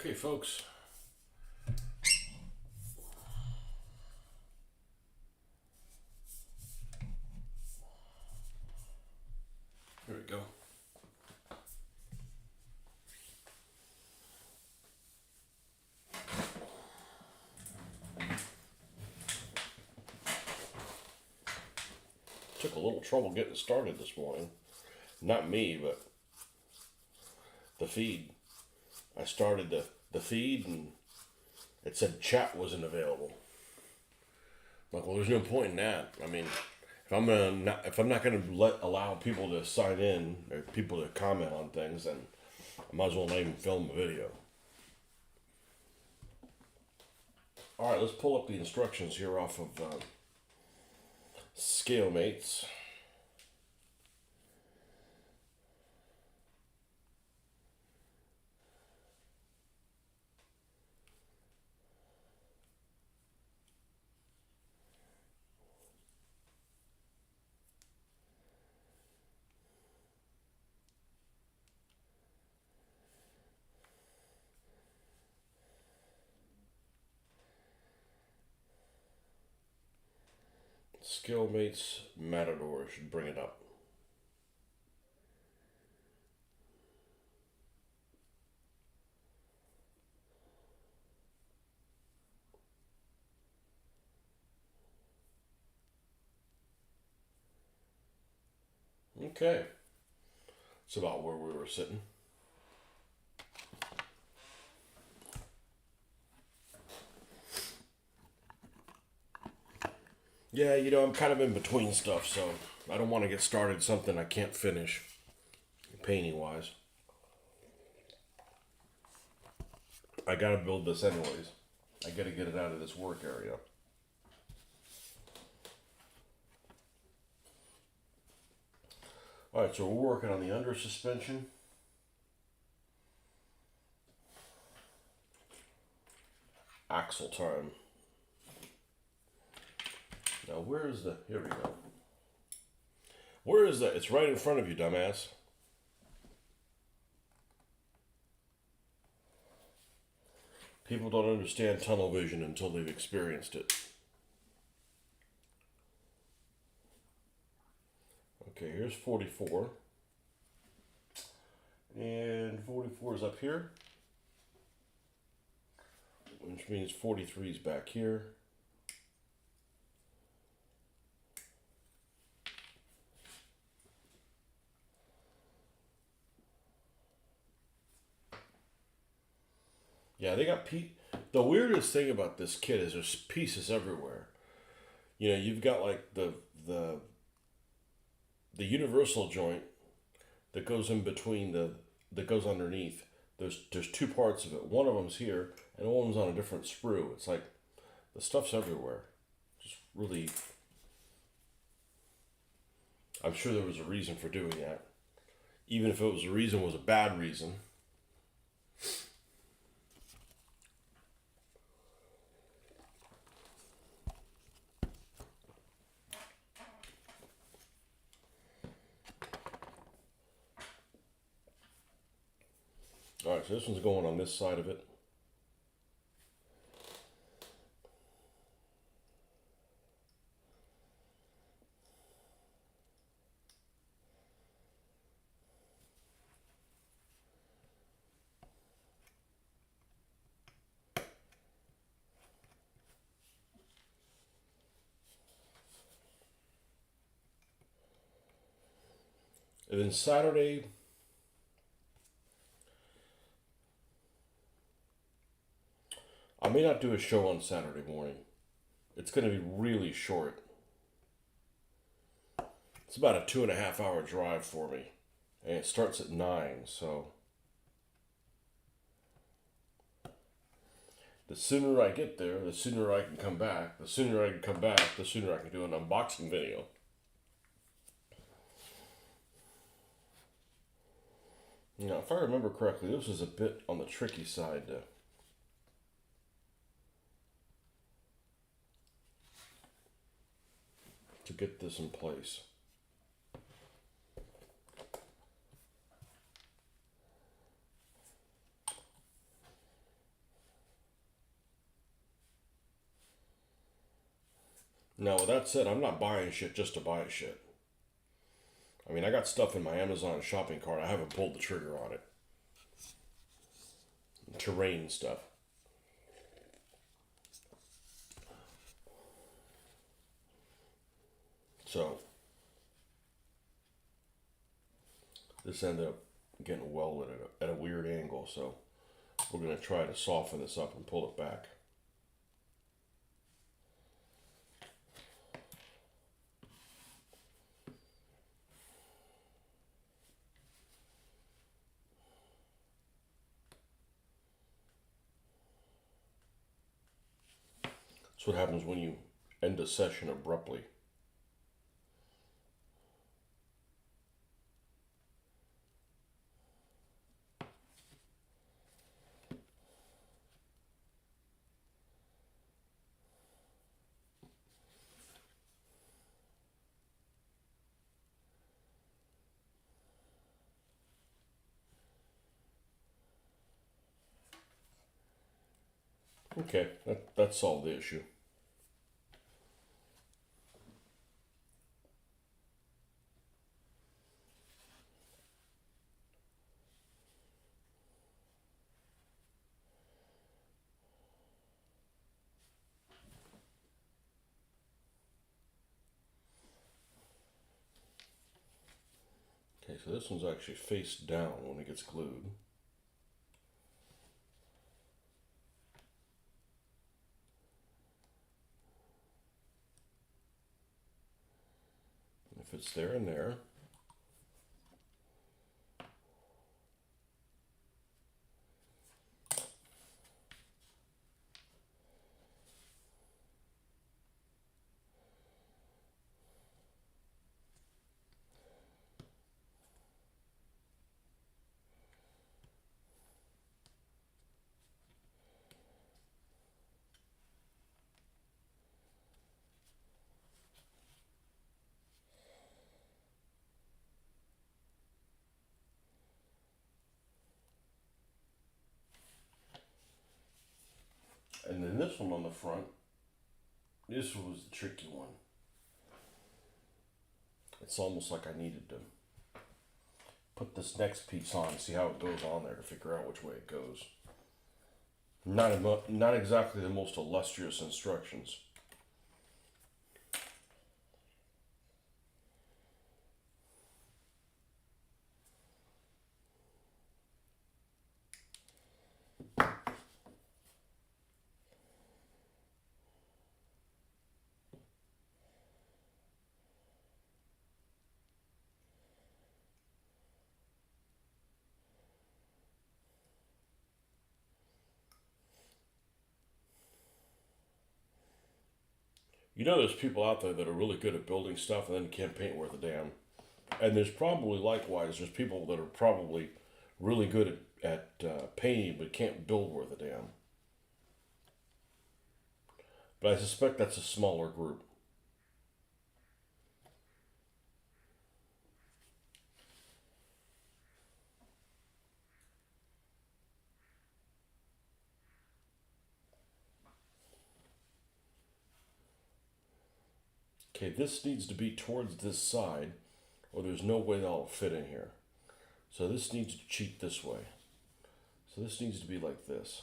Okay, folks. Here we go. Took a little trouble getting started this morning. Not me, but the feed. I started the feed and it said chat wasn't available. I'm like, well, there's no point in that. I mean, if I'm not gonna allow people to sign in or people to comment on things, then I might as well not even film a video. All right, let's pull up the instructions here off of ScaleMates. ScaleMates Matador should bring it up. Okay. It's about where we were sitting. Yeah, I'm kind of in between stuff, so I don't want to get started something I can't finish, painting wise. I gotta build this anyways. I gotta get it out of this work area. Alright, so we're working on the under suspension. Axle time. Now where is here we go. Where is that? It's right in front of you, dumbass. People don't understand tunnel vision until they've experienced it. Okay, here's 44. And 44 is up here. Which means 43 is back here. Yeah, they got the weirdest thing about this kit is there's pieces everywhere. You've got like the universal joint that goes in between that goes underneath. There's two parts of it. One of them's here, and one of them's on a different sprue. It's like the stuff's everywhere. Just really, I'm sure there was a reason for doing that. Even if the reason was a bad reason. Alright, so this one's going on this side of it. And then Saturday, I may not do a show on Saturday morning. It's going to be really short. It's about a 2.5 hour drive for me. And it starts at 9, so the sooner I get there, the sooner I can come back. The sooner I can come back, the sooner I can do an unboxing video. Now, if I remember correctly, this was a bit on the tricky side to get this in place. Now, with that said, I'm not buying shit just to buy shit. I mean, I got stuff in my Amazon shopping cart. I haven't pulled the trigger on it. Terrain stuff. So, this ended up getting welded at a weird angle. So, we're going to try to soften this up and pull it back. That's what happens when you end a session abruptly. Okay, that solved the issue. Okay, so this one's actually face down when it gets glued. If it's there and there, and then this one on the front, this was the tricky one. It's almost like I needed to put this next piece on and see how it goes on there to figure out which way it goes. Not exactly the most illustrious instructions. You know, there's people out there that are really good at building stuff and then can't paint worth a damn. And there's probably likewise, there's people that are probably really good at painting but can't build worth a damn. But I suspect that's a smaller group. Okay, this needs to be towards this side, or there's no way that'll fit in here. So this needs to cheat this way. So this needs to be like this.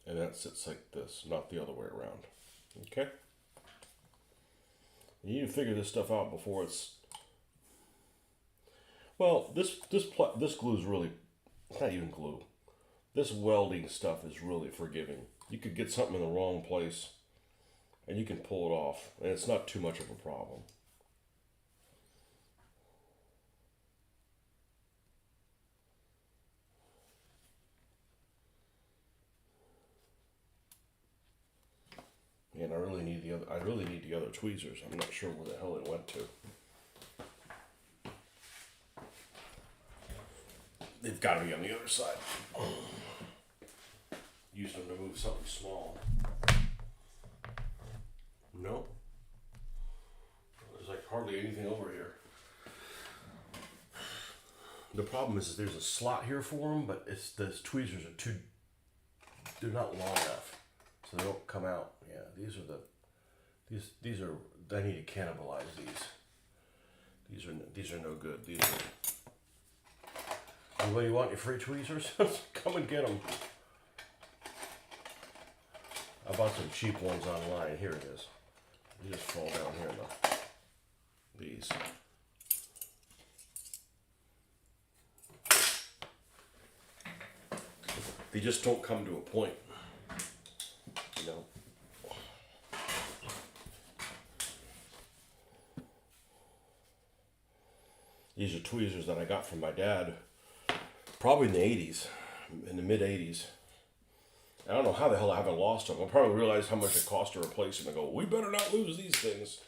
And that sits like this, not the other way around. Okay? You need to figure this stuff out before it's. Well, this glue is really. It's not even glue. This welding stuff is really forgiving. You could get something in the wrong place and you can pull it off, and it's not too much of a problem. And I really need the other tweezers. I'm not sure where the hell it went to. They've got to be on the other side. Use them to move something small. No. There's like hardly anything over here. The problem is there's a slot here for them, but the tweezers are they're not long enough, so they don't come out. Yeah, these are, I need to cannibalize these. These are no good. These are, well, you want your free tweezers? Come and get them. I bought some cheap ones online. Here it is. You just fall down here in these. They just don't come to a point, you know. These are tweezers that I got from my dad, probably in the 80s, in the mid 80s. I don't know how the hell I haven't lost them. I probably realized how much it cost to replace them and go, we better not lose these things.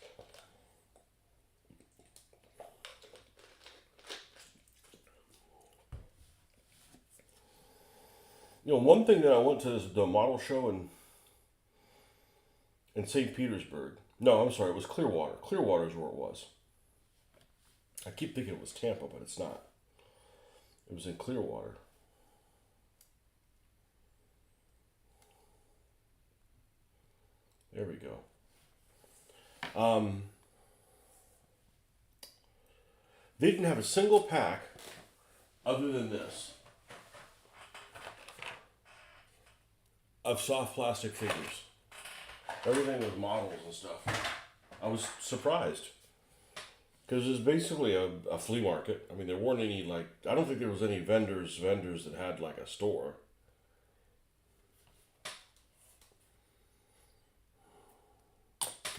You know, one thing that I went to the model show in St. Petersburg. No, I'm sorry, it was Clearwater. Clearwater is where it was. I keep thinking it was Tampa, but it's not. It was in Clearwater. There we go. They didn't have a single pack other than this of soft plastic figures. Everything was models and stuff. I was surprised because it was basically a flea market. I mean, there weren't any I don't think there was any vendors that had like a store.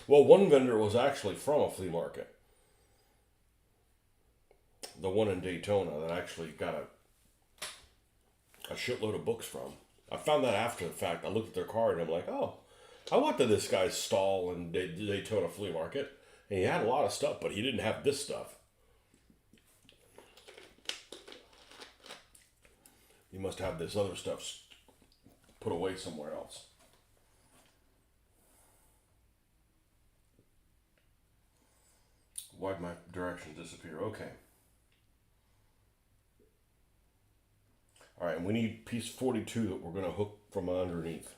Well, one vendor was actually from a flea market. The one in Daytona that I actually got a shitload of books from. I found that after the fact. I looked at their card and I'm like, oh, I went to this guy's stall in Daytona Flea Market. And he had a lot of stuff, but he didn't have this stuff. He must have this other stuff put away somewhere else. Why'd my direction disappear? Okay. All right, and we need piece 42 that we're going to hook from underneath.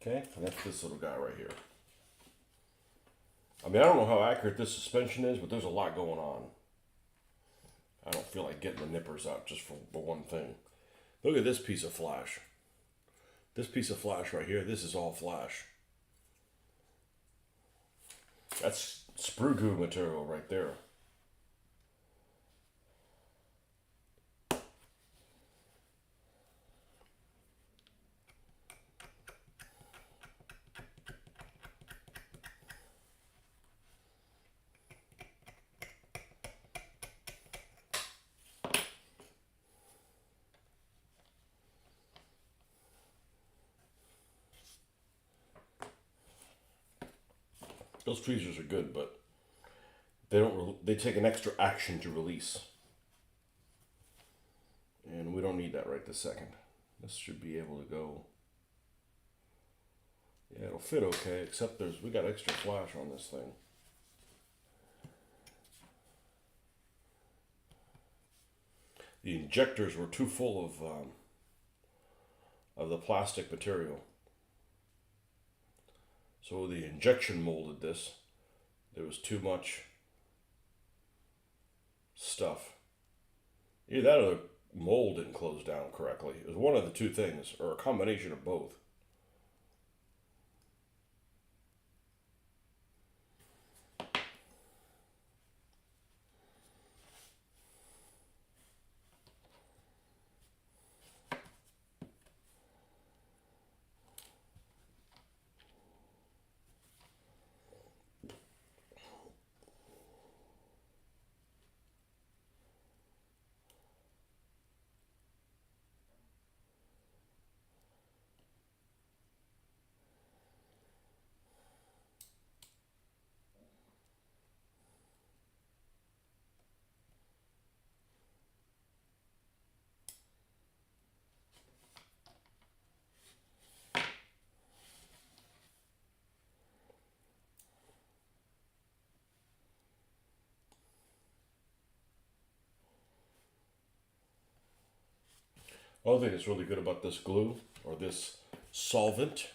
Okay, and that's this little guy right here. I mean, I don't know how accurate this suspension is, but there's a lot going on. I don't feel like getting the nippers out just for one thing. Look at this piece of flash. This piece of flash right here, this is all flash. That's sprue goo material right there. Those tweezers are good, but they take an extra action to release. And we don't need that right this second. This should be able to go. Yeah, it'll fit okay, except we got extra flash on this thing. The injectors were too full of the plastic material. So the injection molded this. There was too much stuff. Either that or mold didn't close down correctly. It was one of the two things, or a combination of both. Other thing that's really good about this glue or this solvent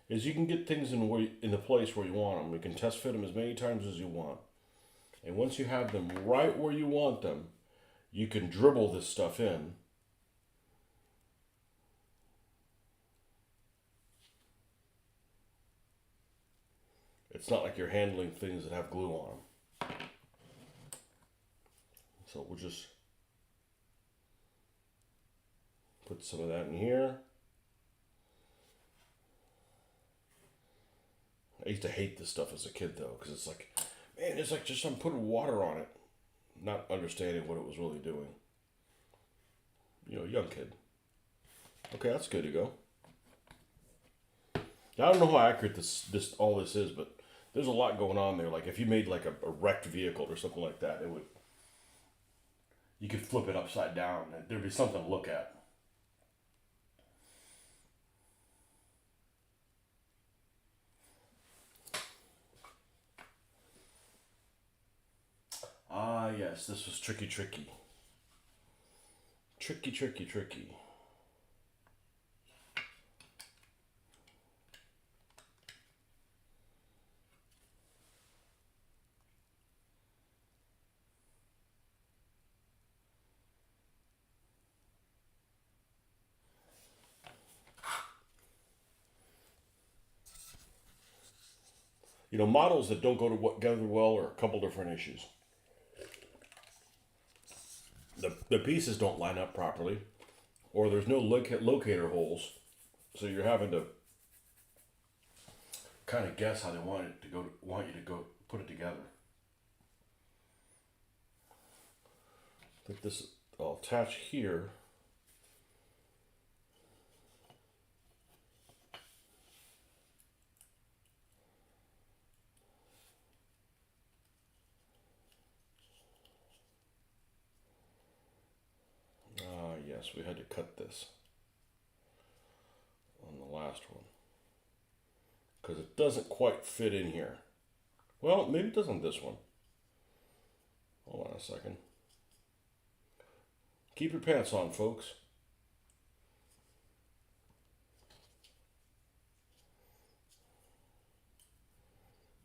is you can get things in the place where you want them. You can test fit them as many times as you want. And once you have them right where you want them, you can dribble this stuff in. It's not like you're handling things that have glue on them. So we'll just put some of that in here. I used to hate this stuff as a kid though, because it's like, man, it's like just I'm putting water on it, not understanding what it was really doing. You know, young kid. Okay, that's good to go. Now, I don't know how accurate this all this is, but there's a lot going on there. Like if you made like a wrecked vehicle or something like that, you could flip it upside down and there'd be something to look at. Ah, yes, this was tricky. Tricky. You know, models that don't go together well are a couple different issues. The pieces don't line up properly, or there's no locator holes, so you're having to kind of guess how they want you to go put it together. I think this I'll attach here. Ah, yes, we had to cut this on the last one because it doesn't quite fit in here. Well, maybe it does on this one. Hold on a second. Keep your pants on, folks.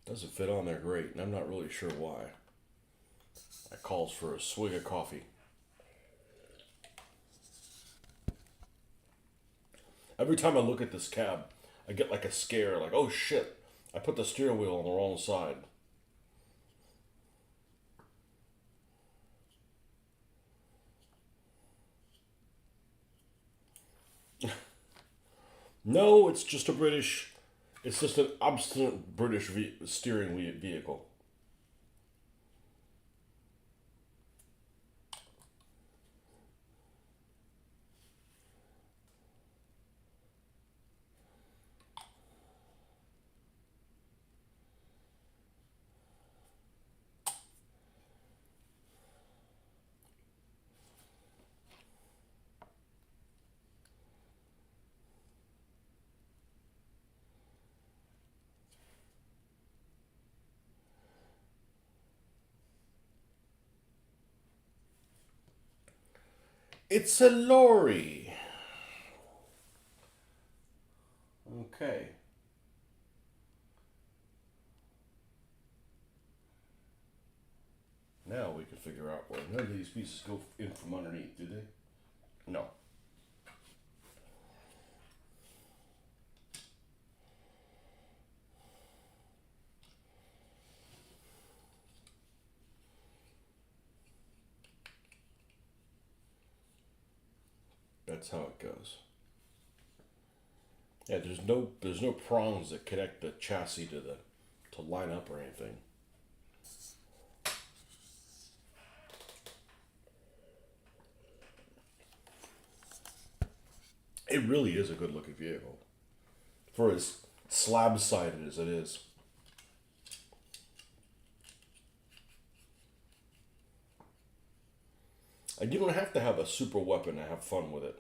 Doesn't fit on there great, and I'm not really sure why. That calls for a swig of coffee. Every time I look at this cab, I get like a scare, like, oh shit, I put the steering wheel on the wrong side. No, it's just an obstinate British steering vehicle. It's a lorry. Okay. Now we can figure out where none of these pieces go in from underneath, do they? No. That's how it goes. Yeah, there's no prongs that connect the chassis to line up or anything. It really is a good looking vehicle for as slab sided as it is. And you don't have to have a super weapon to have fun with it.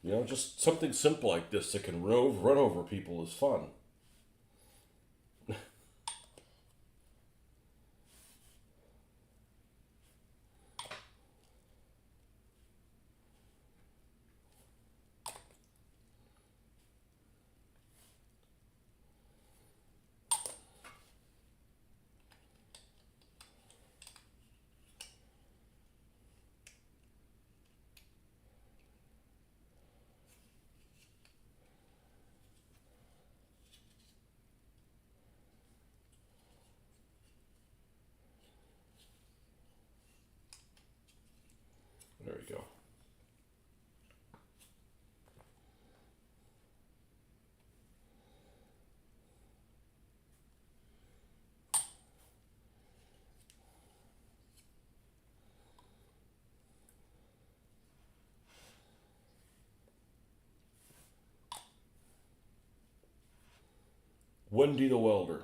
You know, just something simple like this that can run over people is fun. There we go. Wendy the Welder.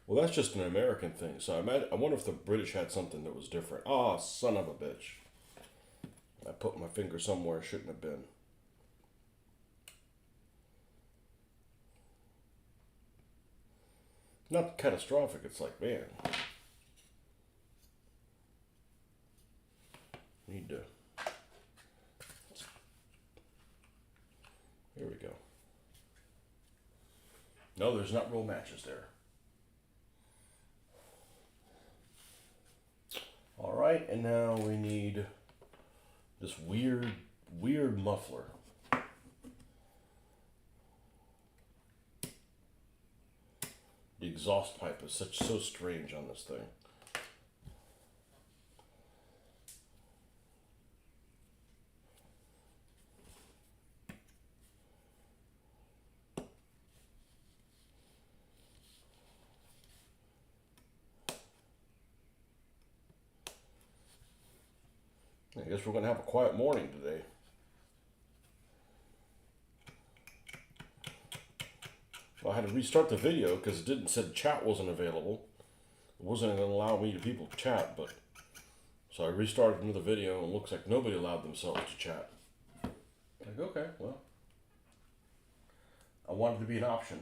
Well, that's just an American thing. So I wonder if the British had something that was different. Oh, son of a bitch. I put my finger somewhere it shouldn't have been. Not catastrophic. It's like, man, need to. Here we go. No, there's not real matches there. All right, and now we need this weird muffler. The exhaust pipe is so strange on this thing. I guess we're going to have a quiet morning today. Well, I had to restart the video because it didn't said chat wasn't available. It wasn't going to allow me to people to chat, but so I restarted another video and it looks like nobody allowed themselves to chat. Like, okay, well, I wanted to be an option.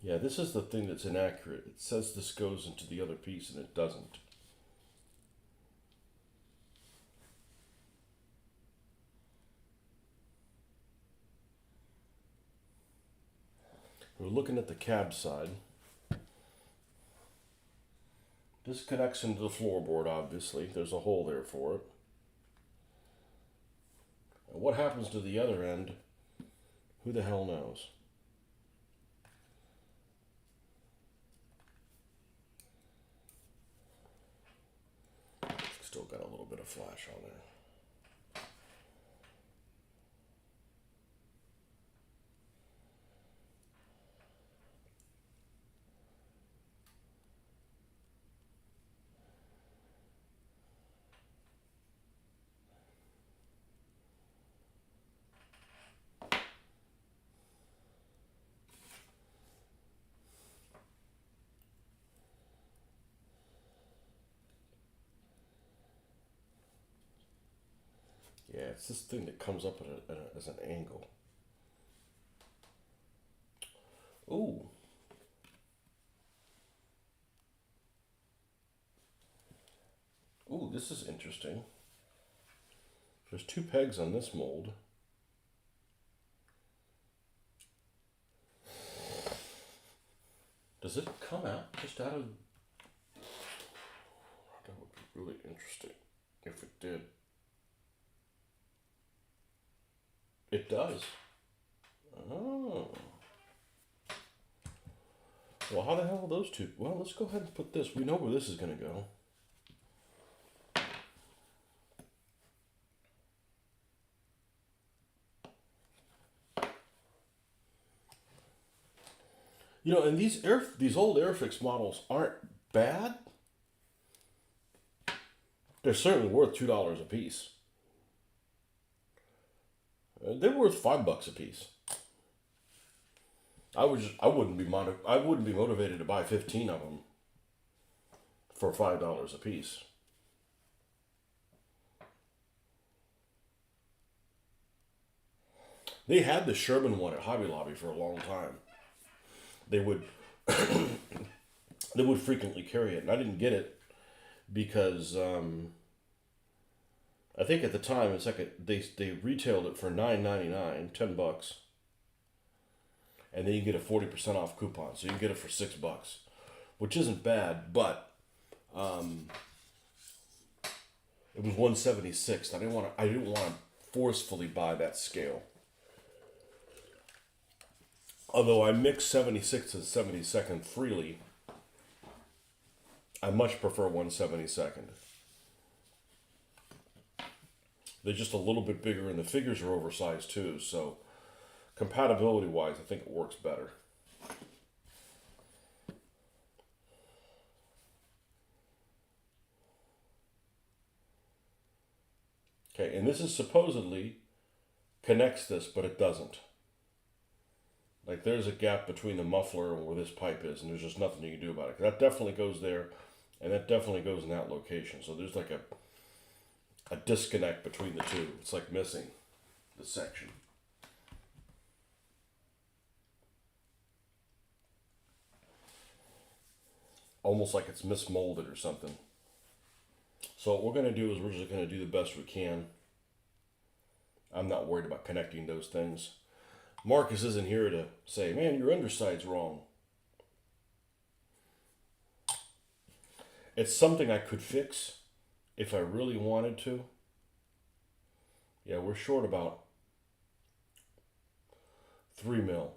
Yeah, this is the thing that's inaccurate. It says this goes into the other piece and it doesn't. We're looking at the cab side. This connects into the floorboard, obviously. There's a hole there for it. And what happens to the other end Who the hell knows? Still got a little bit of flash on there. Yeah, it's this thing that comes up as an angle. Ooh. Ooh, this is interesting. There's 2 pegs on this mold. Does it come out just out of... That would be really interesting if it did. It does. Oh. Well, how the hell are those 2? Well, let's go ahead and put this. We know where this is going to go. You know, and these old Airfix models aren't bad. They're certainly worth $2 a piece. They're worth $5 a piece. I wouldn't be motivated to buy 15 of them for $5 a piece. They had the Sherman one at Hobby Lobby for a long time. They would they would frequently carry it, and I didn't get it because I think at the time it's like they retailed it for $9.99, $10, and then you get a 40% off coupon, so you can get it for $6, which isn't bad, but it was 1/76. I didn't want to forcefully buy that scale. Although I mix 76 and 72nd freely, I much prefer 1/72. They're just a little bit bigger, and the figures are oversized too, so compatibility wise, I think it works better. Okay, and this is supposedly connects this, but it doesn't. Like there's a gap between the muffler and where this pipe is, and there's just nothing you can do about it. That definitely goes there, and that definitely goes in that location. So there's like a disconnect between the two. It's like missing the section. Almost like it's mismolded or something. So what we're going to do is we're just going to do the best we can. I'm not worried about connecting those things. Marcus isn't here to say, man, your underside's wrong. It's something I could fix if I really wanted to. Yeah, we're short about 3 mil.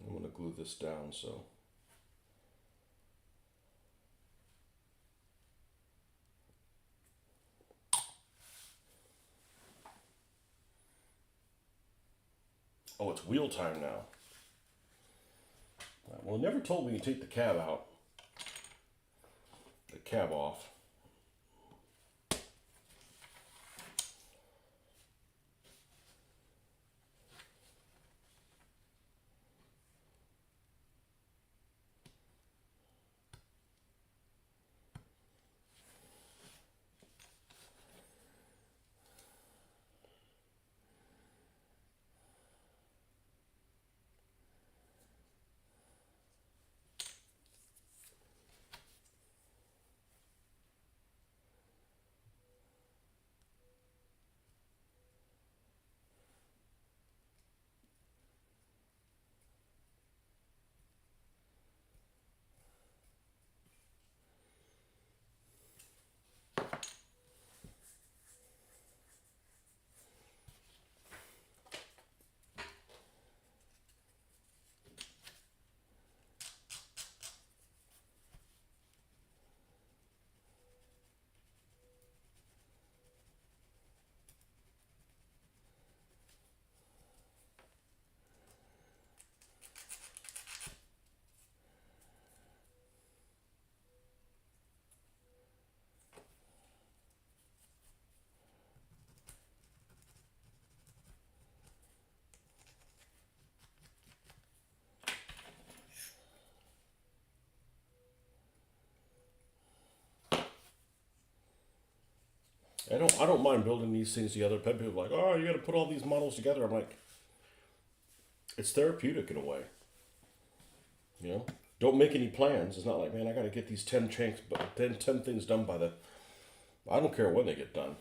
I'm going to glue this down so. Oh, it's wheel time now. Well, it never told me to take the cab out. The cab off. I don't mind building these things together. People are like, oh, you got to put all these models together. I'm like, it's therapeutic in a way. You know, don't make any plans. It's not like, man, I got to get these 10 things done by the. I don't care when they get done.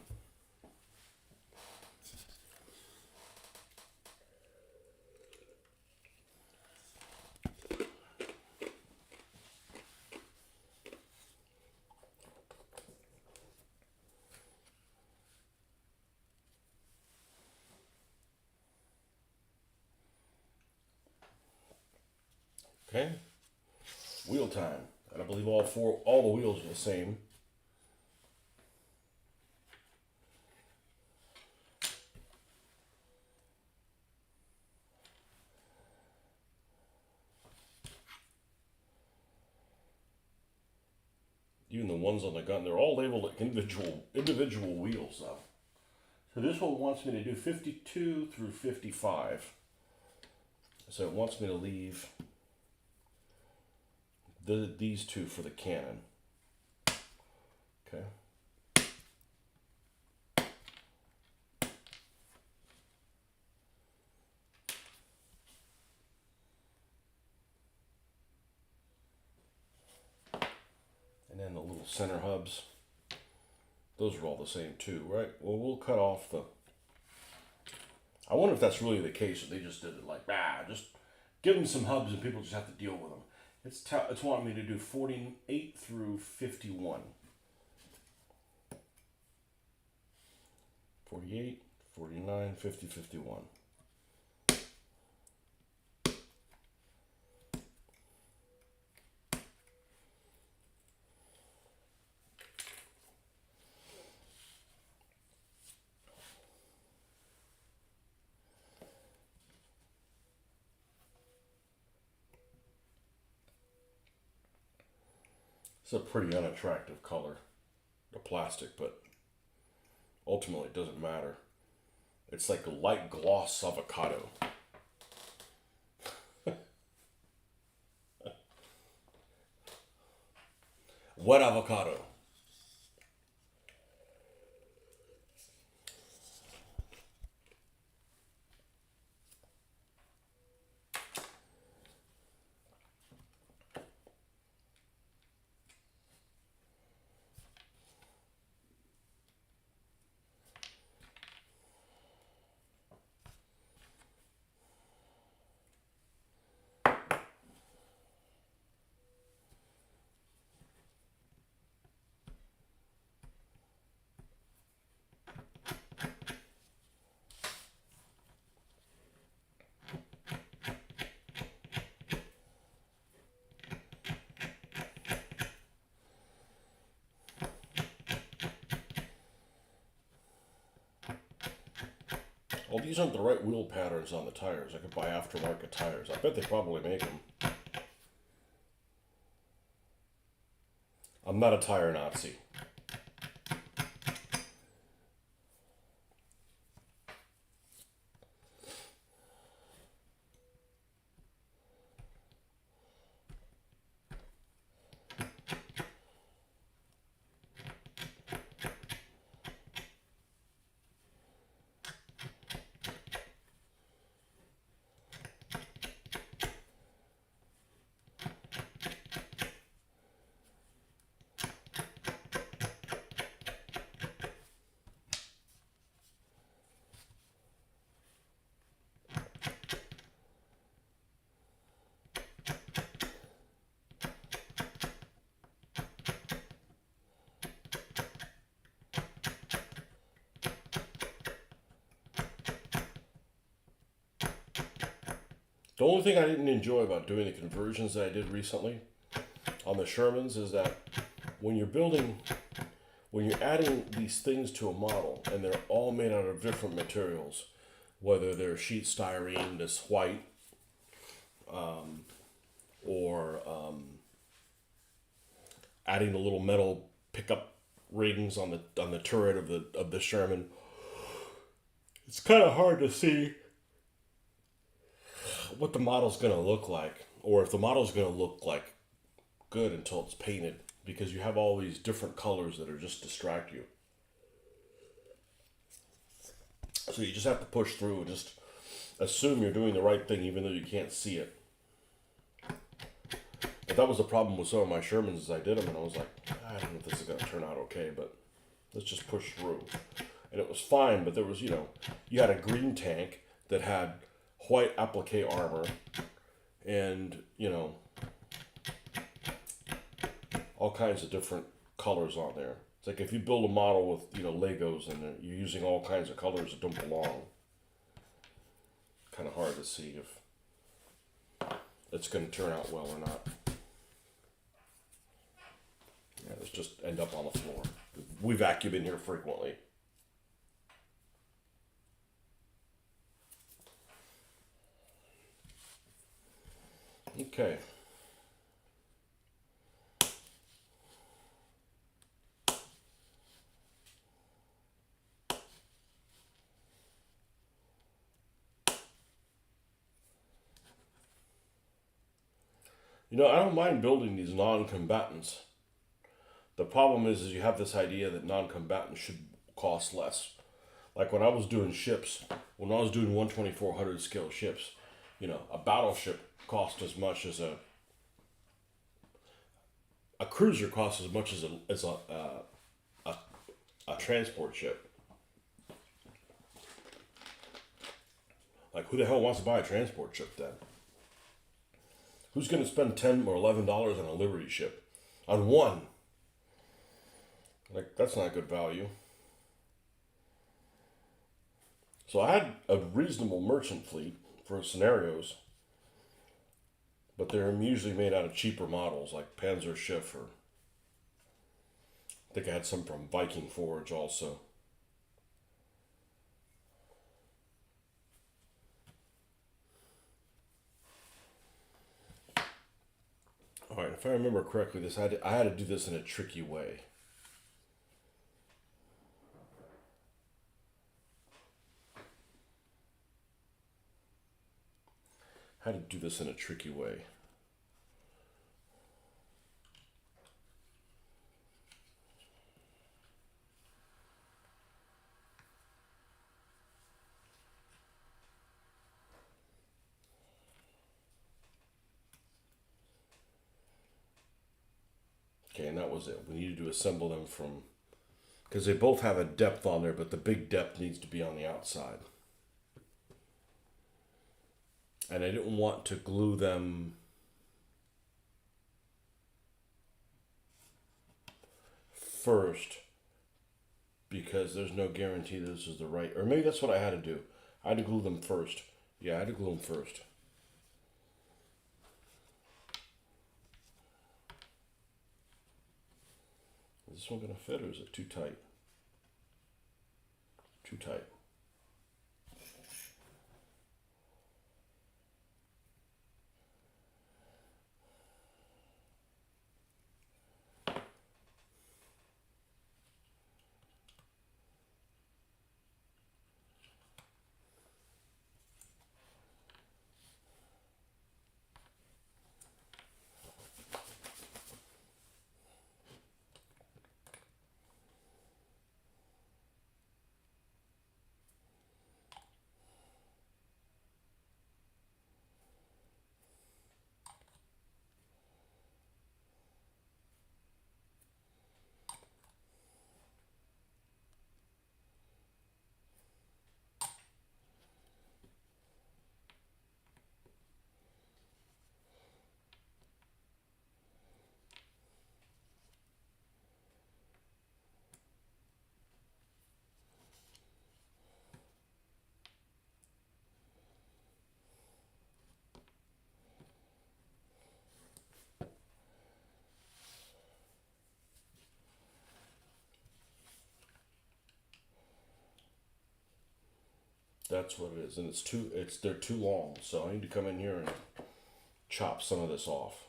Okay, wheel time, and I believe all the wheels are the same. Even the ones on the gun, they're all labeled like individual wheels though. So this one wants me to do 52 through 55. So it wants me to leave these two for the cannon. Okay. And then the little center hubs. Those are all the same too, right? Well, we'll cut off the. I wonder if that's really the case, or they just did it like, just give them some hubs and people just have to deal with them. It's wanting me to do 48 through 51. 48, 49, 50, 51. It's a pretty unattractive color, the plastic, but ultimately it doesn't matter. It's like a light gloss avocado. Wet avocado. Well, these aren't the right wheel patterns on the tires. I could buy aftermarket tires. I bet they probably make them. I'm not a tire Nazi. The only thing I didn't enjoy about doing the conversions that I did recently on the Shermans is that when you're adding these things to a model and they're all made out of different materials, whether they're sheet styrene, this white, or adding the little metal pickup rings on the turret of the Sherman, it's kind of hard to see what the model's going to look like, or if the model's going to look like good until it's painted, because you have all these different colors that are just distract you. So you just have to push through and just assume you're doing the right thing even though you can't see it. But that was the problem with some of my Shermans as I did them, and I was like, I don't know if this is going to turn out okay, but let's just push through. And it was fine, but there was, you had a green tank that had white applique armor and, all kinds of different colors on there. It's like if you build a model with, Legos and you're using all kinds of colors that don't belong. Kind of hard to see if it's going to turn out well or not. Yeah, let's just end up on the floor. We vacuum in here frequently. Okay. I don't mind building these non-combatants. The problem is you have this idea that non-combatants should cost less. Like when I was doing ships, when I was doing 1/2400 scale ships, a battleship cost as much as a cruiser costs as much as a transport ship. Like who the hell wants to buy a transport ship then? Who's going to spend $10 or $11 on a Liberty ship? On one? Like, that's not good value. So I had a reasonable merchant fleet for scenarios, but they're usually made out of cheaper models like Panzer Schiff, or I think I had some from Viking Forge also. All right, if I remember correctly, I had to do this in a tricky way. I had to do this in a tricky way. Okay, and that was it. We needed to assemble them from, because they both have a depth on there, but the big depth needs to be on the outside. And I didn't want to glue them first because there's no guarantee this is the right, or maybe that's what I had to do. I had to glue them first. Yeah, I had to glue them first. Is this one going to fit or is it too tight? Too tight. That's what it is, and they're too long. So I need to come in here and chop some of this off.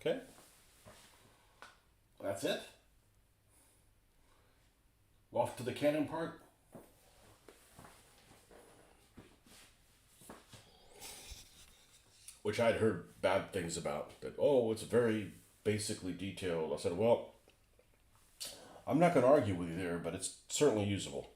Okay. That's it. Off to the cannon part. Which I'd heard bad things about. That, oh, it's very basically detailed. I said, well, I'm not going to argue with you there, but it's certainly usable.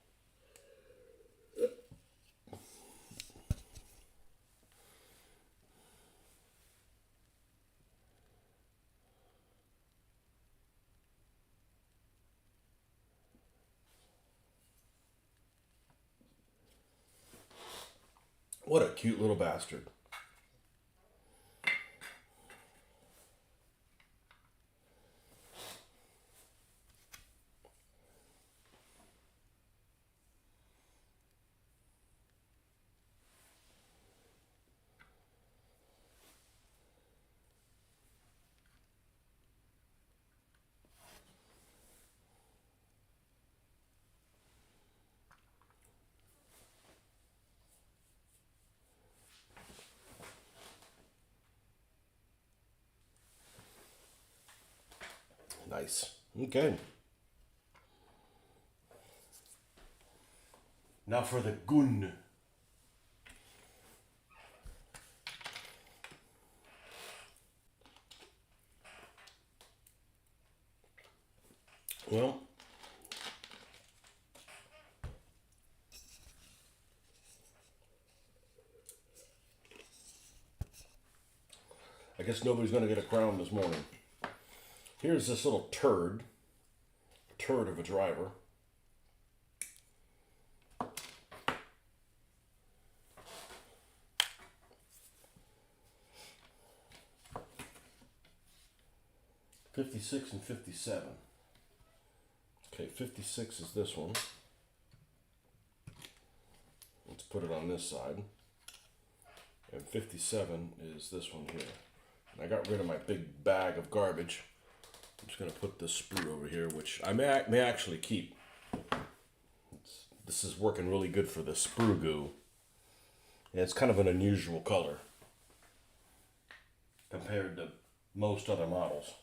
What a cute little bastard. Nice. Okay. Now for the gun. Well, I guess nobody's going to get a crown this morning. Here's this little turd of a driver. '56 and '57. Okay, 56 is this one. Let's put it on this side. And 57 is this one here. And I got rid of my big bag of garbage. I'm just going to put this sprue over here, which I may actually keep. This is working really good for the sprue goo. And it's kind of an unusual color compared to most other models.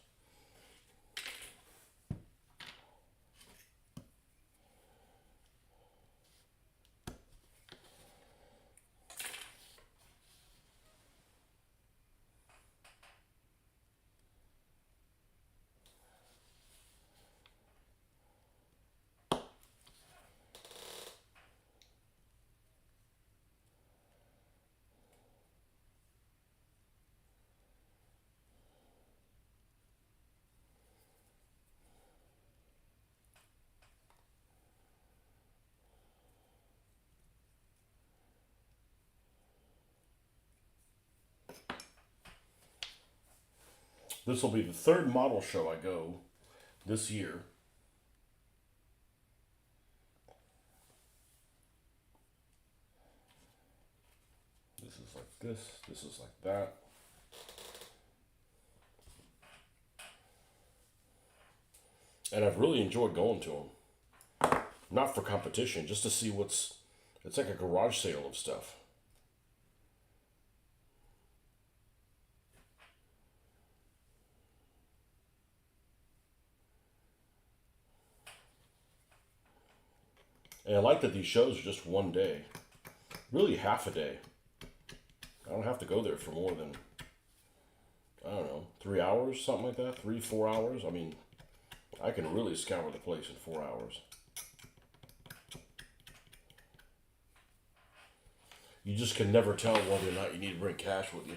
This will be the third model show I go this year. This is like this is like that. And I've really enjoyed going to them. Not for competition, just to see what's, it's like a garage sale of stuff. And I like that these shows are just one day. Really half a day. I don't have to go there for more than, I don't know, 3 hours, something like that. 3-4 hours. I mean, I can really scour the place in 4 hours. You just can never tell whether or not you need to bring cash with you.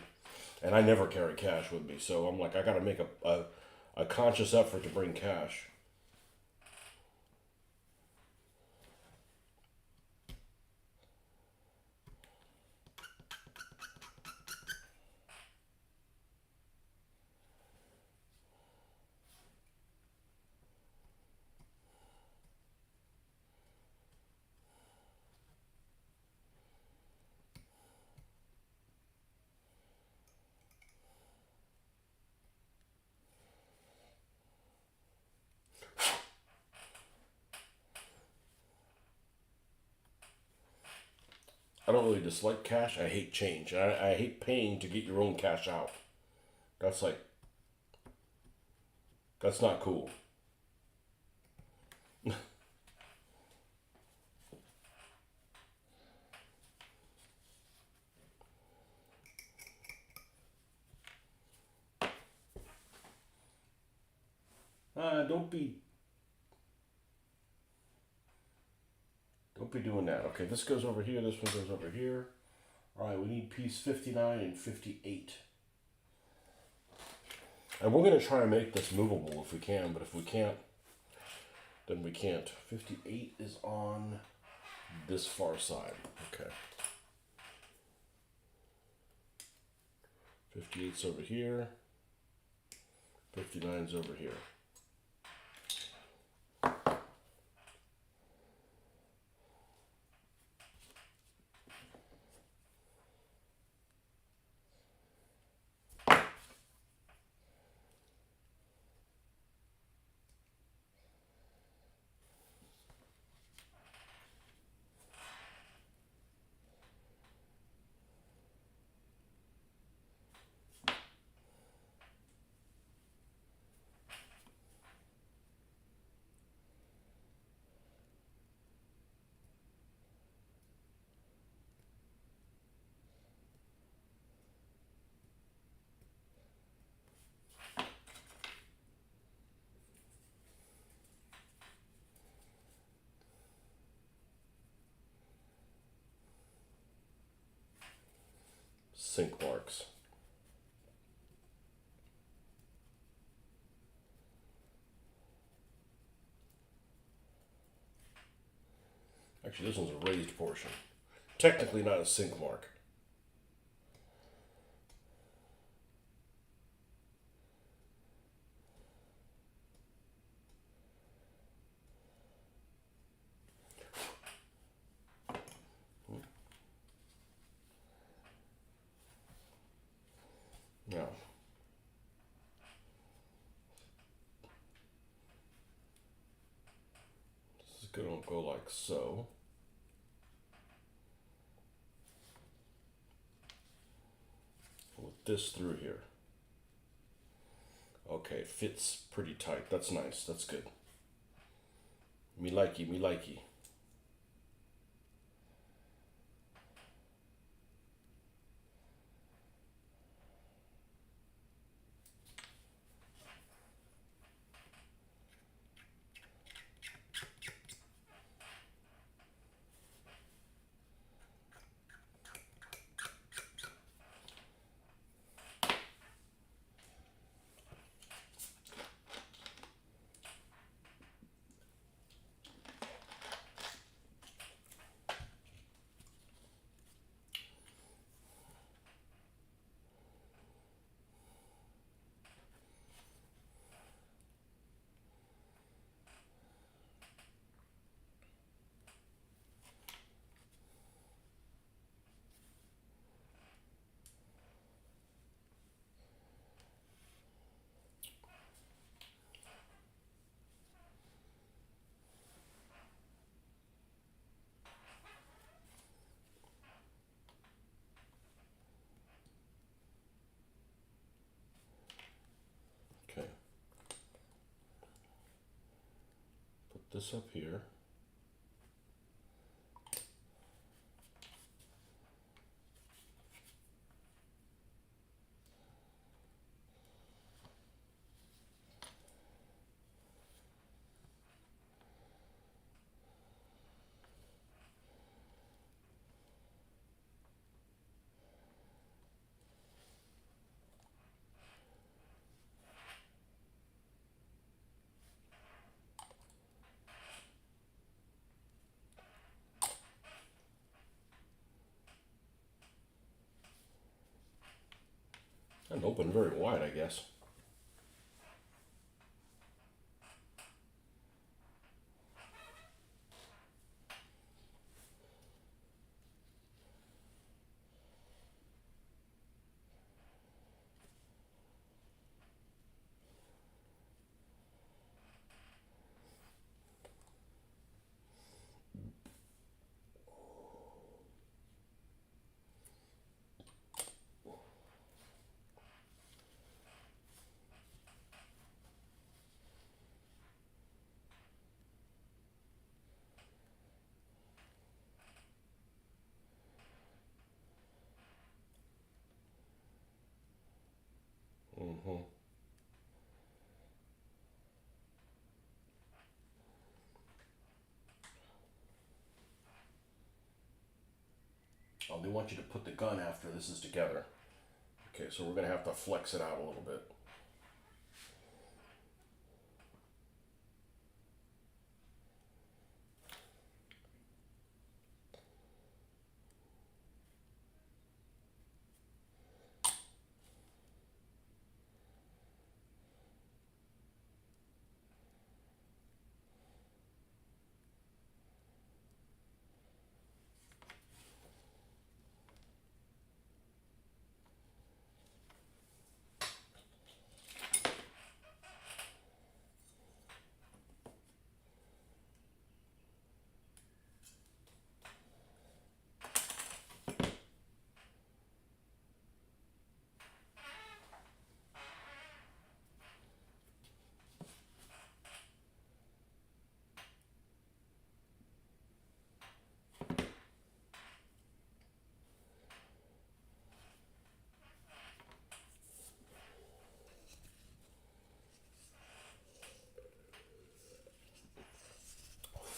And I never carry cash with me, so I'm like, I gotta make a conscious effort to bring cash. I don't really dislike cash. I hate change. I hate paying to get your own cash out. That's like That's not cool. Don't be doing that. Okay, this goes over here. This one goes over here. All right, we need piece 59 and 58. And we're going to try and make this movable if we can, but if we can't, then we can't. 58 is on this far side. Okay. 58's over here. 59's over here. Sink marks. Actually, this one's a raised portion. Technically not a sink mark. Now, this is going to go like so. With this through here. Okay, fits pretty tight. That's nice. That's good. Me likey, me likey. Okay. Put this up here. And open very wide, I guess. Mm-hmm. Oh, they want you to put the gun after this is together. Okay, so we're going to have to flex it out a little bit.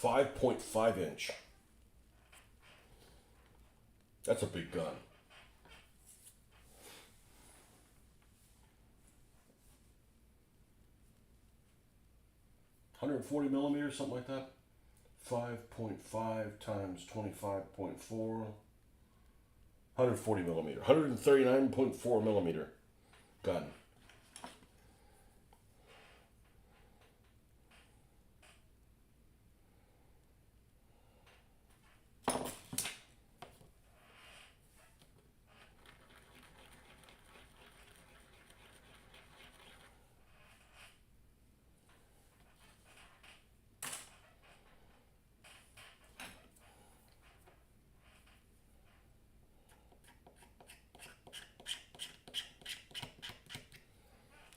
.5 inch. That's a big gun. 140 millimeters, something like that. 5.5 times 25.4. 140 millimeter. 139.4 millimeter gun.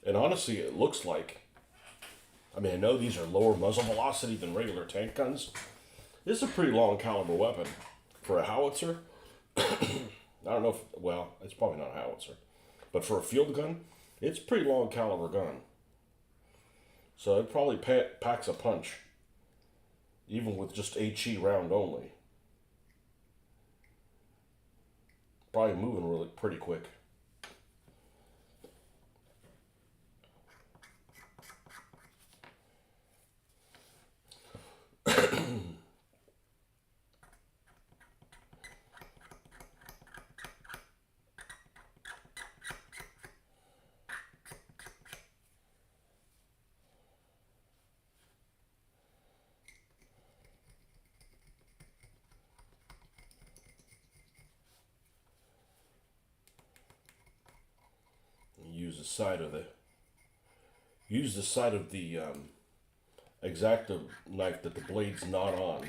And honestly, it looks like, I mean, I know these are lower muzzle velocity than regular tank guns. This is a pretty long caliber weapon for a howitzer. I don't know if, well, it's probably not a howitzer, but for a field gun, it's a pretty long caliber gun. So it probably packs a punch, even with just HE round only. Probably moving really pretty quick. Use the side of the X-Acto knife that the blade's not on.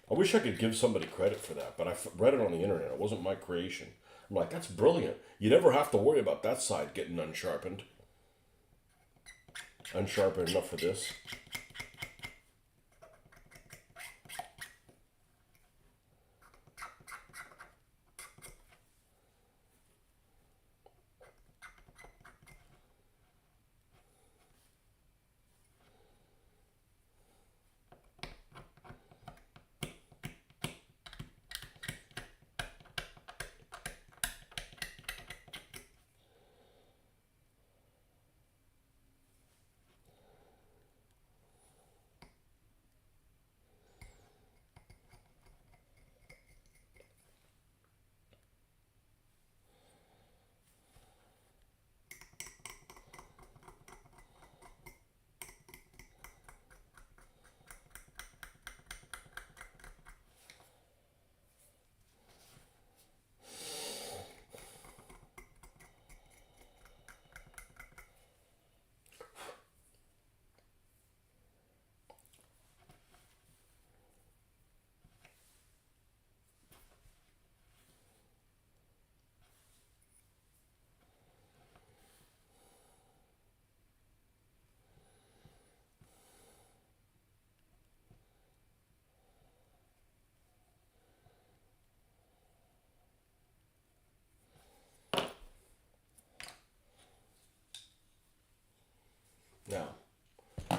I wish I could give somebody credit for that, but I read it on the internet. It wasn't my creation. I'm like, that's brilliant. You never have to worry about that side getting unsharpened. Unsharpened enough for this.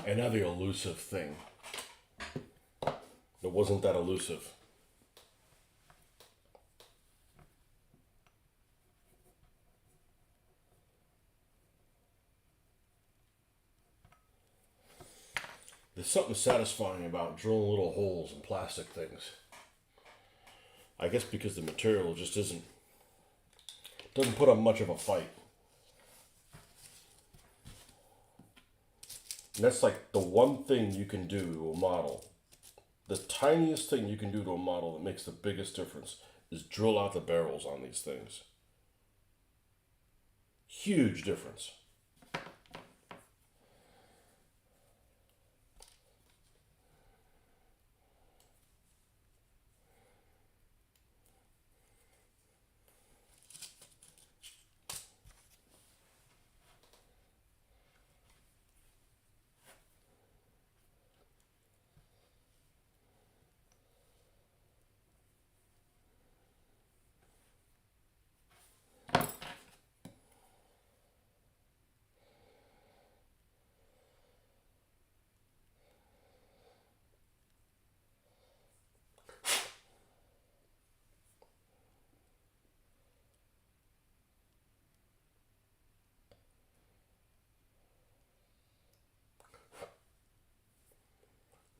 Another elusive thing. It wasn't that elusive. There's something satisfying about drilling little holes in plastic things. I guess because the material just doesn't put up much of a fight. And that's like the one thing you can do to a model. The tiniest thing you can do to a model that makes the biggest difference is drill out the barrels on these things. Huge difference.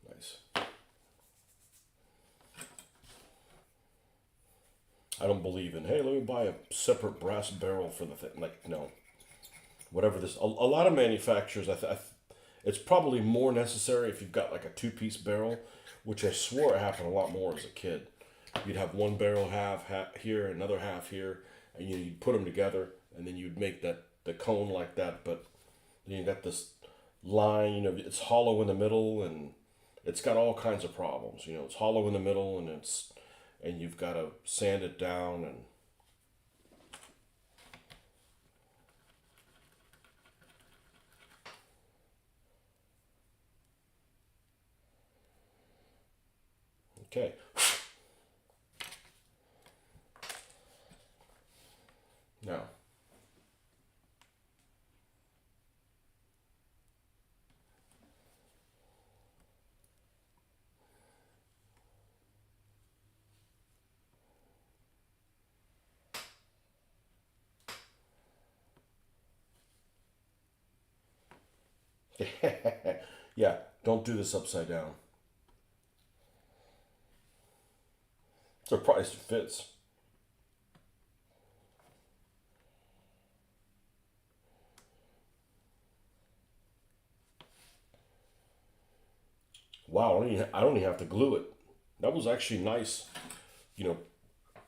Nice. I don't believe in, hey, let me buy a separate brass barrel for the thing. Like, no. Whatever this, a lot of manufacturers, it's probably more necessary if you've got like a two-piece barrel, which I swore it happened a lot more as a kid. You'd have one barrel half here, another half here, and you'd put them together, and then you'd make the cone like that. But then you got this line of, it's hollow in the middle, and it's got all kinds of problems. It's hollow in the middle, and you've got to sand it down, and okay. Now, yeah, don't do this upside down. Surprised it fits. Wow, I don't even have to glue it. That was actually nice, you know,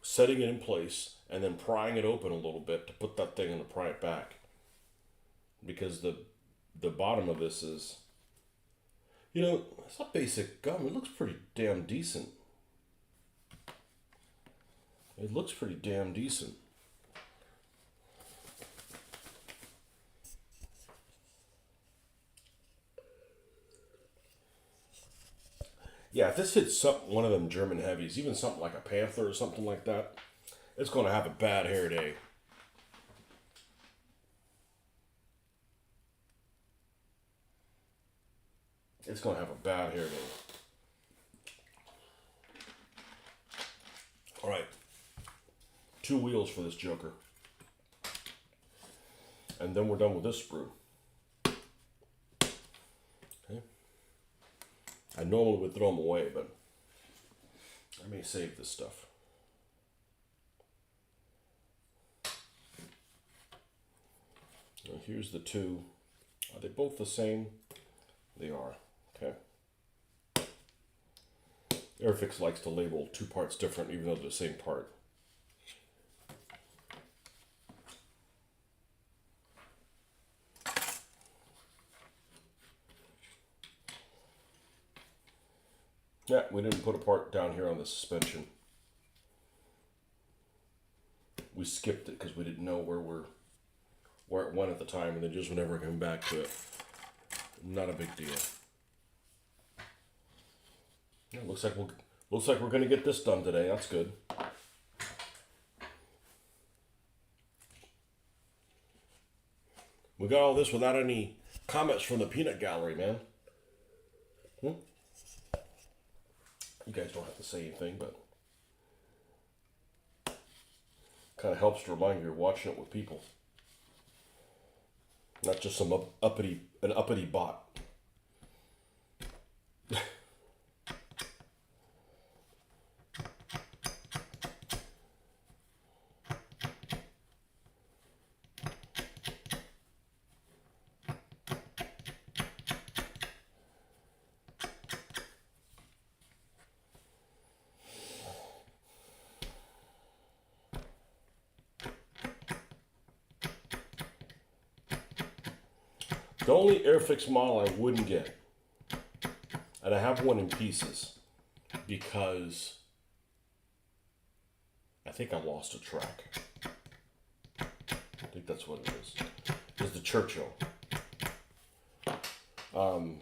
setting it in place and then prying it open a little bit to put that thing in and pry it back. Because the bottom of this is, it's not basic gum. It looks pretty damn decent. It looks pretty damn decent. Yeah, if this hits one of them German heavies, even something like a Panther or something like that, it's going to have a bad hair day. It's going to have a bad hair day. All right. 2 wheels for this joker. And then we're done with this sprue. Okay. I normally would throw them away, but I may save this stuff. Now here's the 2. Are they both the same? They are. Okay. Airfix likes to label 2 parts different even though they're the same part. Yeah, we didn't put a part down here on the suspension. We skipped it because we didn't know where it went at the time, and then just whenever came back to it. Not a big deal. Yeah, looks like we're gonna get this done today. That's good. We got all this without any comments from the peanut gallery, man. You guys don't have to say anything, but kind of helps to remind you you're watching it with people, not just some uppity bot. The only Airfix model I wouldn't get, and I have one in pieces, because I think I lost a track. I think that's what it is the Churchill.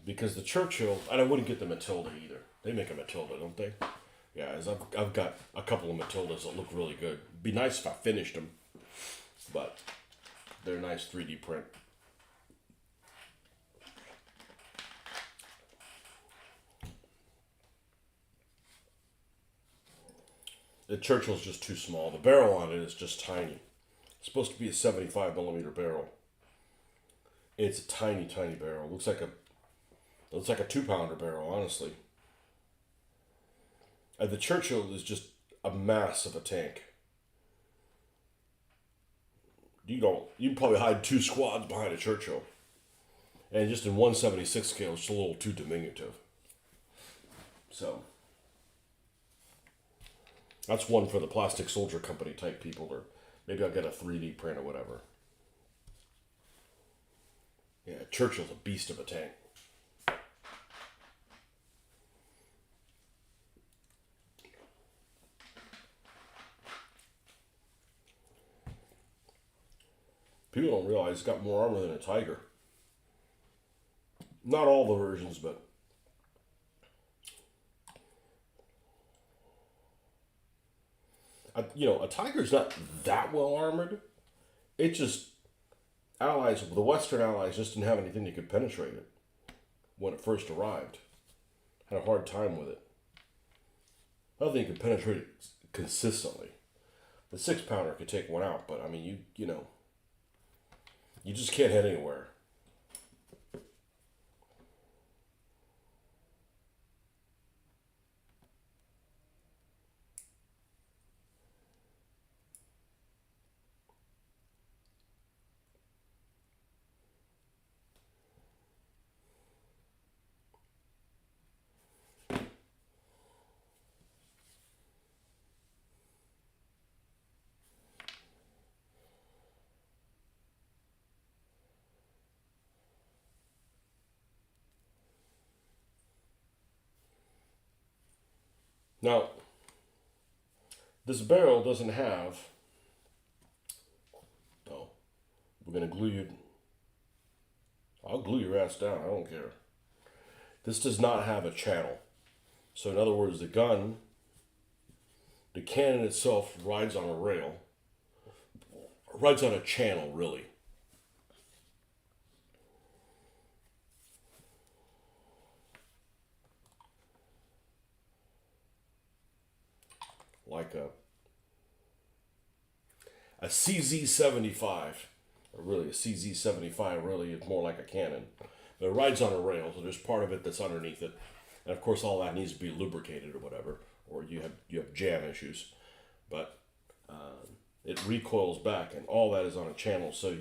Because the Churchill, and I wouldn't get the Matilda either. They make a Matilda, don't they? Yeah, as I've got a couple of Matildas that look really good. Be nice if I finished them, but they're nice 3D print. The Churchill's just too small. The barrel on it is just tiny. It's supposed to be a 75 millimeter barrel. It's a tiny, tiny barrel. Looks like a 2-pounder barrel, honestly. And the Churchill is just a mass of a tank. You can probably hide 2 squads behind a Churchill. And just in 1/76 scale, it's a little too diminutive. So that's one for the Plastic Soldier Company type people, or maybe I'll get a 3D print or whatever. Yeah, Churchill's a beast of a tank. People don't realize it's got more armor than a Tiger. Not all the versions, but a Tiger's not that well armored. It just the Western Allies just didn't have anything that could penetrate it when it first arrived. Had a hard time with it. Nothing could penetrate it consistently. The 6-pounder could take one out, but I mean, you just can't head anywhere. Now, this barrel doesn't have. Oh, we're gonna glue you. I'll glue your ass down. I don't care. This does not have a channel. So in other words, the cannon itself rides on a rail. Rides on a channel, really. Like a CZ-75, or really a CZ-75 really is more like a cannon. But it rides on a rail, so there's part of it that's underneath it. And of course all that needs to be lubricated or whatever, or you have jam issues. But it recoils back, and all that is on a channel, so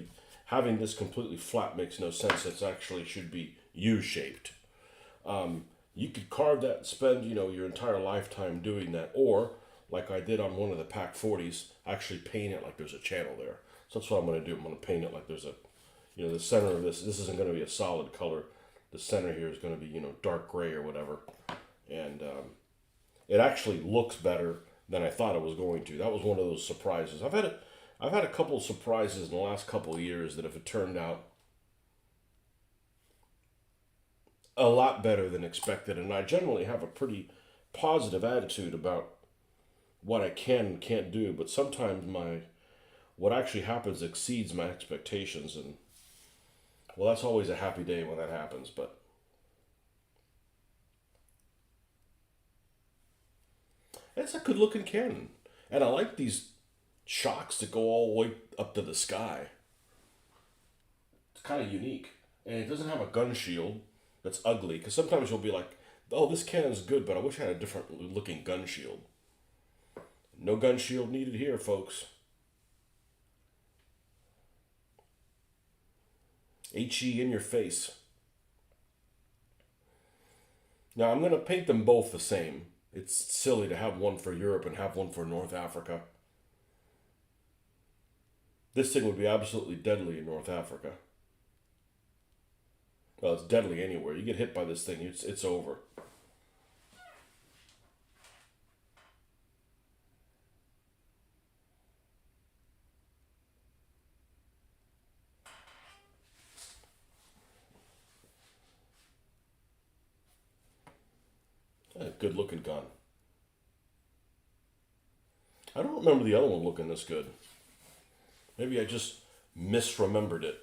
having this completely flat makes no sense. It actually should be U-shaped. You could carve that and spend, your entire lifetime doing that, or like I did on one of the Pack 40s, actually paint it like there's a channel there. So that's what I'm going to do. I'm going to paint it like there's a, the center of this isn't going to be a solid color. The center here is going to be, dark gray or whatever. And it actually looks better than I thought it was going to. That was one of those surprises. I've had a couple of surprises in the last couple of years that have turned out a lot better than expected. And I generally have a pretty positive attitude about what I can and can't do, but sometimes what actually happens exceeds my expectations, and well, that's always a happy day when that happens. But It's a good looking cannon. And I like these shocks that go all the way up to the sky. It's kind of unique. And it doesn't have a gun shield that's ugly. Because sometimes you'll be like, oh, this cannon's good, but I wish I had a different looking gun shield. No gun shield needed here, folks. HE in your face. Now I'm going to paint them both the same. It's silly to have one for Europe and have one for North Africa. This thing would be absolutely deadly in North Africa. Well, it's deadly anywhere. You get hit by this thing, it's over. A good looking gun. I don't remember the other one looking this good. Maybe I just misremembered it.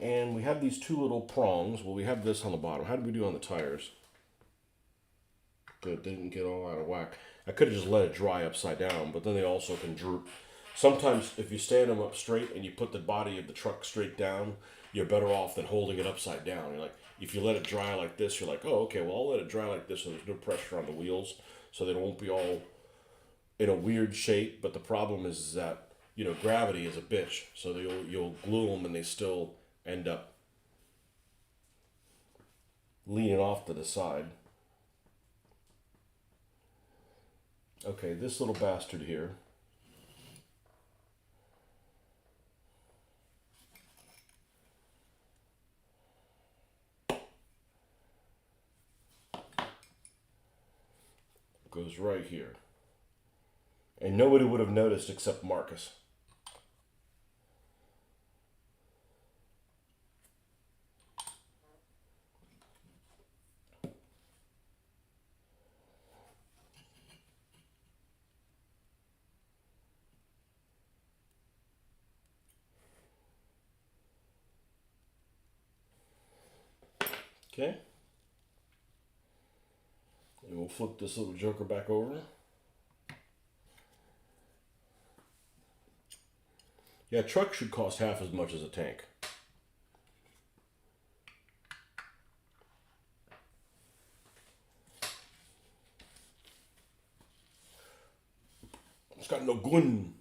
And we have these two little prongs. Well, we have this on the bottom. How did we do on the tires? Good, didn't get all out of whack. I could have just let it dry upside down, but then they also can droop. Sometimes if you stand them up straight and you put the body of the truck straight down, you're better off than holding it upside down. You're like, if you let it dry like this, you're like, oh, okay, well, I'll let it dry like this so there's no pressure on the wheels so they won't be all in a weird shape. But the problem is that, gravity is a bitch. So you'll glue them and they still end up leaning off to the side. Okay, this little bastard here. Goes right here. And nobody would have noticed except Marcus. Okay. And we'll flip this little joker back over. Yeah, a truck should cost half as much as a tank. It's got no gun.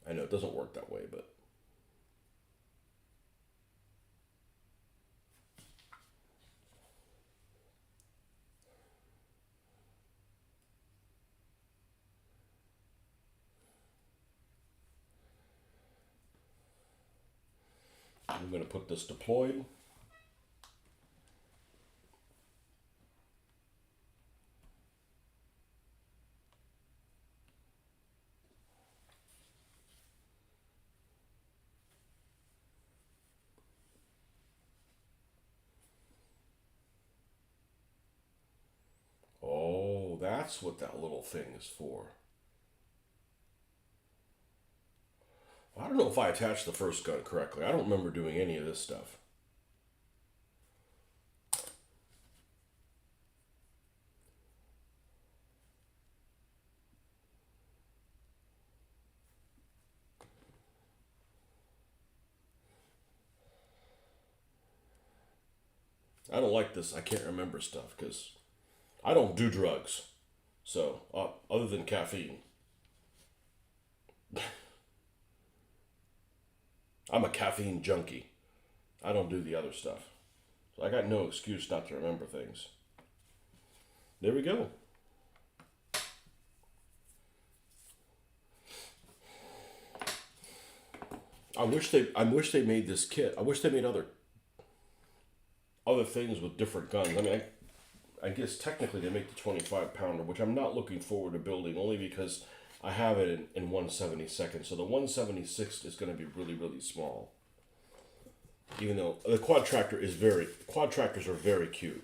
I know it doesn't work that way, but I'm going to put this deployed. Oh, that's what that little thing is for. I don't know if I attached the first gun correctly. I don't remember doing any of this stuff. I don't like this. I can't remember stuff because I don't do drugs. So, other than caffeine, I'm a caffeine junkie. I don't do the other stuff. So I got no excuse not to remember things. There we go. I wish they made this kit. I wish they made other things with different guns. I mean, I guess technically they make the 25 pounder, which I'm not looking forward to building only because I have it in 1/72. So the 1/76 is going to be really, really small. Even though the quad tractors are very cute.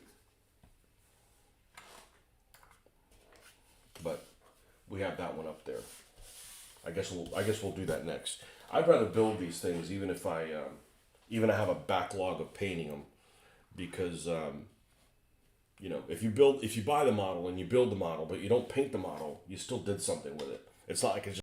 But we have that one up there. I guess we'll do that next. I'd rather build these things even if I have a backlog of painting them because You know, if you buy the model and you build the model, but you don't paint the model, you still did something with it. It's not like it's